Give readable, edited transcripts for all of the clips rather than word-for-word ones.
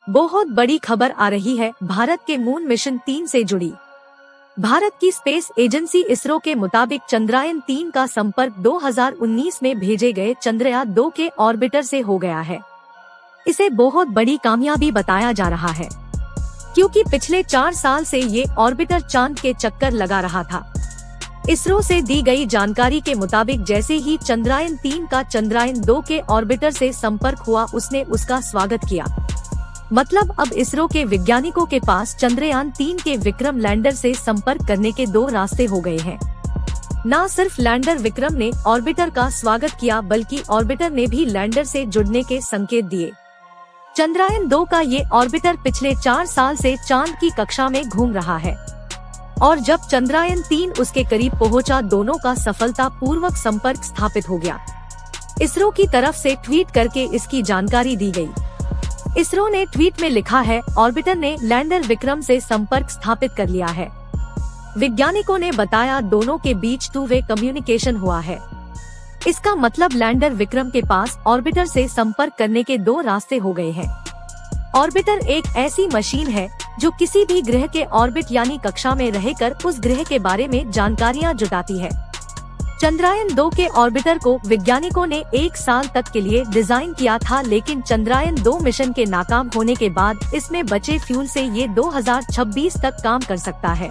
बहुत बड़ी खबर आ रही है भारत के मून मिशन 3 से जुड़ी। भारत की स्पेस एजेंसी इसरो के मुताबिक चंद्रयान 3 का संपर्क 2019 में भेजे गए चंद्रयान 2 के ऑर्बिटर से हो गया है। इसे बहुत बड़ी कामयाबी बताया जा रहा है, क्योंकि पिछले 4 साल से ये ऑर्बिटर चांद के चक्कर लगा रहा था। इसरो से दी गई जानकारी के मुताबिक जैसे ही चंद्रयान 3 का चंद्रयान 2 के ऑर्बिटर से संपर्क हुआ, उसने उसका स्वागत किया। मतलब अब इसरो के वैज्ञानिकों के पास चंद्रयान 3 के विक्रम लैंडर से संपर्क करने के 2 रास्ते हो गए हैं। न सिर्फ लैंडर विक्रम ने ऑर्बिटर का स्वागत किया, बल्कि ऑर्बिटर ने भी लैंडर से जुड़ने के संकेत दिए। चंद्रयान 2 का ये ऑर्बिटर पिछले 4 साल से चांद की कक्षा में घूम रहा है, और जब चंद्रयान 3 उसके करीब पहुंचा, दोनों का सफलता पूर्वक संपर्क स्थापित हो गया। इसरो की तरफ से ट्वीट करके इसकी जानकारी दी गई। इसरो ने ट्वीट में लिखा है, ऑर्बिटर ने लैंडर विक्रम से संपर्क स्थापित कर लिया है। वैज्ञानिकों ने बताया, दोनों के बीच 2 वे कम्युनिकेशन हुआ है। इसका मतलब लैंडर विक्रम के पास ऑर्बिटर से संपर्क करने के 2 रास्ते हो गए हैं। ऑर्बिटर एक ऐसी मशीन है जो किसी भी ग्रह के ऑर्बिट यानी कक्षा में रहकर उस ग्रह के बारे में जानकारियां जुटाती है। चंद्रयान 2 के ऑर्बिटर को वैज्ञानिकों ने 1 साल तक के लिए डिजाइन किया था, लेकिन चंद्रयान 2 मिशन के नाकाम होने के बाद इसमें बचे फ्यूल से ये 2026 तक काम कर सकता है।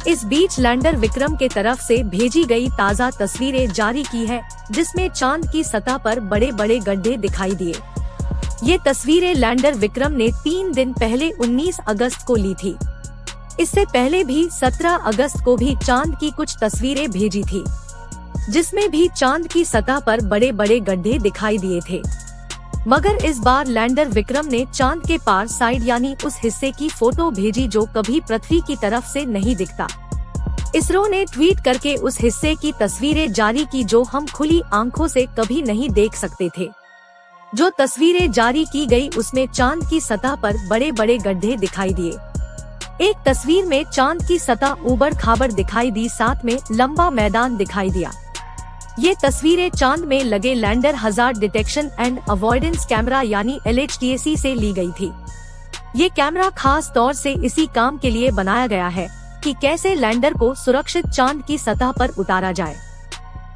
इस बीच लैंडर विक्रम के तरफ से भेजी गई ताज़ा तस्वीरें जारी की है, जिसमें चांद की सतह पर बड़े बड़े गड्ढे दिखाई दिए। ये तस्वीरें लैंडर विक्रम ने 3 दिन पहले 19 अगस्त को ली थी। इससे पहले भी 17 अगस्त को भी चांद की कुछ तस्वीरें भेजी थी, जिसमें भी चांद की सतह पर बड़े बड़े गड्ढे दिखाई दिए थे। मगर इस बार लैंडर विक्रम ने चांद के पार साइड यानी उस हिस्से की फोटो भेजी जो कभी पृथ्वी की तरफ से नहीं दिखता। इसरो ने ट्वीट करके उस हिस्से की तस्वीरें जारी की जो हम खुली आंखों से कभी नहीं देख सकते थे। जो तस्वीरें जारी की गई उसमें चांद की सतह पर बड़े बड़े गड्ढे दिखाई दिए। एक तस्वीर में चांद की सतह ऊबड़ खाबड़ दिखाई दी, साथ में लंबा मैदान दिखाई दिया। ये तस्वीरें चांद में लगे lander hazard detection and avoidance camera यानी LHDAC से ली गई थी। ये कैमरा खास तौर से इसी काम के लिए बनाया गया है कि कैसे लैंडर को सुरक्षित चांद की सतह पर उतारा जाए।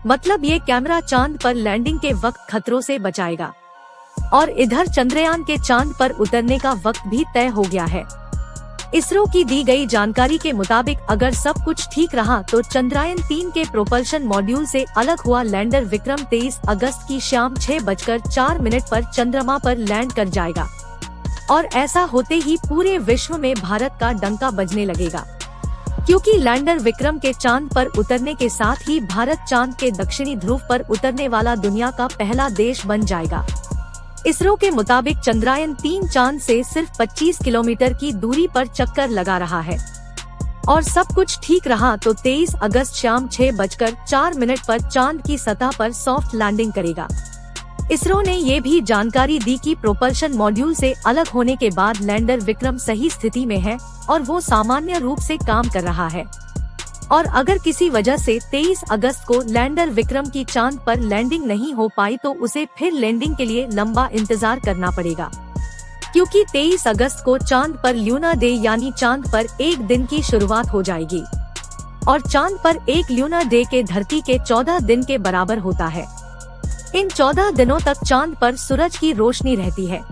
मतलब ये कैमरा चांद पर लैंडिंग के वक्त खतरों से बचाएगा। और इधर चंद्रयान के चांद पर उतरने का वक्त भी तय हो गया है। इसरो की दी गई जानकारी के मुताबिक अगर सब कुछ ठीक रहा तो चंद्रयान 3 के प्रोपल्शन मॉड्यूल से अलग हुआ लैंडर विक्रम 23 अगस्त की शाम 6:04 पर चंद्रमा पर लैंड कर जाएगा। और ऐसा होते ही पूरे विश्व में भारत का डंका बजने लगेगा, क्योंकि लैंडर विक्रम के चांद पर उतरने के साथ ही भारत चांद के दक्षिणी ध्रुव पर उतरने वाला दुनिया का पहला देश बन जाएगा। इसरो के मुताबिक चंद्रयान 3 चांद से सिर्फ 25 किलोमीटर की दूरी पर चक्कर लगा रहा है, और सब कुछ ठीक रहा तो 23 अगस्त शाम 6:04 पर चांद की सतह पर सॉफ्ट लैंडिंग करेगा। इसरो ने ये भी जानकारी दी कि प्रोपल्शन मॉड्यूल से अलग होने के बाद लैंडर विक्रम सही स्थिति में है और वो सामान्य रूप से काम कर रहा है। और अगर किसी वजह से 23 अगस्त को लैंडर विक्रम की चांद पर लैंडिंग नहीं हो पाई तो उसे फिर लैंडिंग के लिए लंबा इंतजार करना पड़ेगा, क्योंकि 23 अगस्त को चांद पर ल्यूना डे यानी चांद पर एक दिन की शुरुआत हो जाएगी। और चांद पर एक ल्यूना डे के धरती के 14 दिन के बराबर होता है। इन 14 दिनों तक चांद पर सूरज की रोशनी रहती है।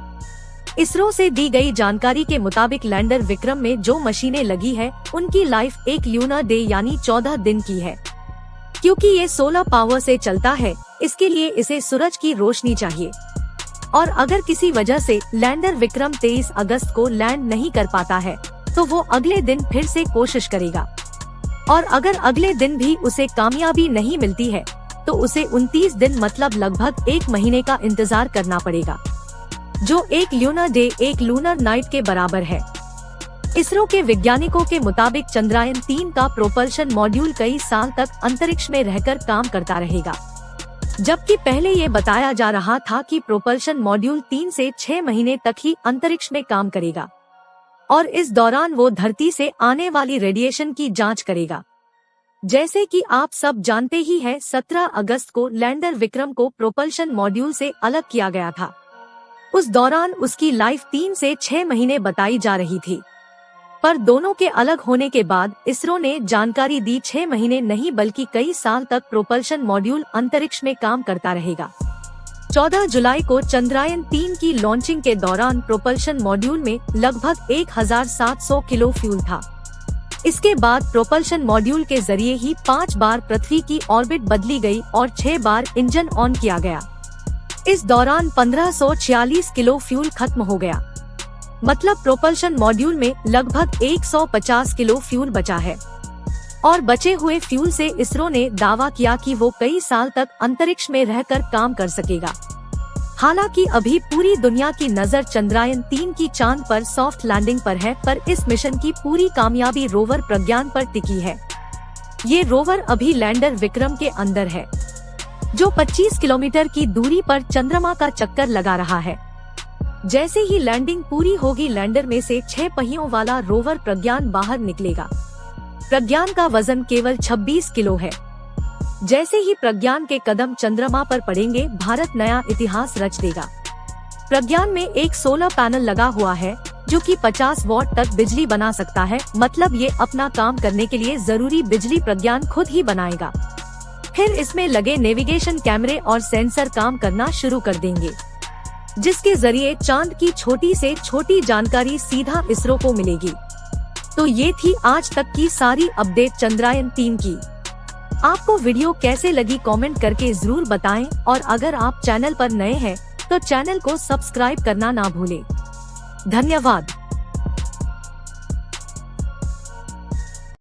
इसरो से दी गई जानकारी के मुताबिक लैंडर विक्रम में जो मशीनें लगी है उनकी लाइफ एक ल्यूना डे यानी 14 दिन की है। क्योंकि ये 16 पावर से चलता है, इसके लिए इसे सूरज की रोशनी चाहिए। और अगर किसी वजह से लैंडर विक्रम 23 अगस्त को लैंड नहीं कर पाता है तो वो अगले दिन फिर से कोशिश करेगा। और अगर अगले दिन भी उसे कामयाबी नहीं मिलती है तो उसे 29 दिन मतलब लगभग 1 महीने का इंतजार करना पड़ेगा, जो एक ल्यूना डे एक लूनर नाइट के बराबर है। इसरो के वैज्ञानिकों के मुताबिक चंद्रयान 3 का प्रोपल्शन मॉड्यूल कई साल तक अंतरिक्ष में रहकर काम करता रहेगा, जबकि पहले ये बताया जा रहा था कि प्रोपल्शन मॉड्यूल 3 से 6 महीने तक ही अंतरिक्ष में काम करेगा और इस दौरान वो धरती से आने वाली रेडिएशन की जांच करेगा। जैसे कि आप सब जानते ही हैं, 17 अगस्त को लैंडर विक्रम को प्रोपल्शन मॉड्यूल से अलग किया गया था। उस दौरान उसकी लाइफ 3 से 6 महीने बताई जा रही थी, पर दोनों के अलग होने के बाद इसरो ने जानकारी दी 6 महीने नहीं बल्कि कई साल तक प्रोपल्शन मॉड्यूल अंतरिक्ष में काम करता रहेगा। 14 जुलाई को चंद्रयान-3 की लॉन्चिंग के दौरान प्रोपल्शन मॉड्यूल में लगभग 1700 किलो फ्यूल था। इसके बाद प्रोपल्शन मॉड्यूल के जरिए ही 5 बार पृथ्वी की ऑर्बिट बदली गई और 6 बार इंजन ऑन किया गया। इस दौरान 1546 किलो फ्यूल खत्म हो गया, मतलब प्रोपल्शन मॉड्यूल में लगभग 150 किलो फ्यूल बचा है और बचे हुए फ्यूल से इसरो ने दावा किया कि वो कई साल तक अंतरिक्ष में रहकर काम कर सकेगा। हालांकि अभी पूरी दुनिया की नजर चंद्रयान-3 की चांद पर सॉफ्ट लैंडिंग पर है, पर इस मिशन की पूरी कामयाबी रोवर प्रज्ञान पर टिकी है। ये रोवर अभी लैंडर विक्रम के अंदर है, जो 25 किलोमीटर की दूरी पर चंद्रमा का चक्कर लगा रहा है। जैसे ही लैंडिंग पूरी होगी, लैंडर में से 6 पहियों वाला रोवर प्रज्ञान बाहर निकलेगा। प्रज्ञान का वजन केवल 26 किलो है। जैसे ही प्रज्ञान के कदम चंद्रमा पर पड़ेंगे, भारत नया इतिहास रच देगा। प्रज्ञान में एक सोलर पैनल लगा हुआ है जो कि 50 वॉट तक बिजली बना सकता है, मतलब ये अपना काम करने के लिए जरूरी बिजली प्रज्ञान खुद ही बनाएगा। फिर इसमें लगे नेविगेशन कैमरे और सेंसर काम करना शुरू कर देंगे, जिसके जरिए चांद की छोटी से छोटी जानकारी सीधा इसरो को मिलेगी। तो ये थी आज तक की सारी अपडेट चंद्रयान-3 की। आपको वीडियो कैसे लगी कमेंट करके जरूर बताएं, और अगर आप चैनल पर नए हैं तो चैनल को सब्सक्राइब करना ना भूलें। धन्यवाद।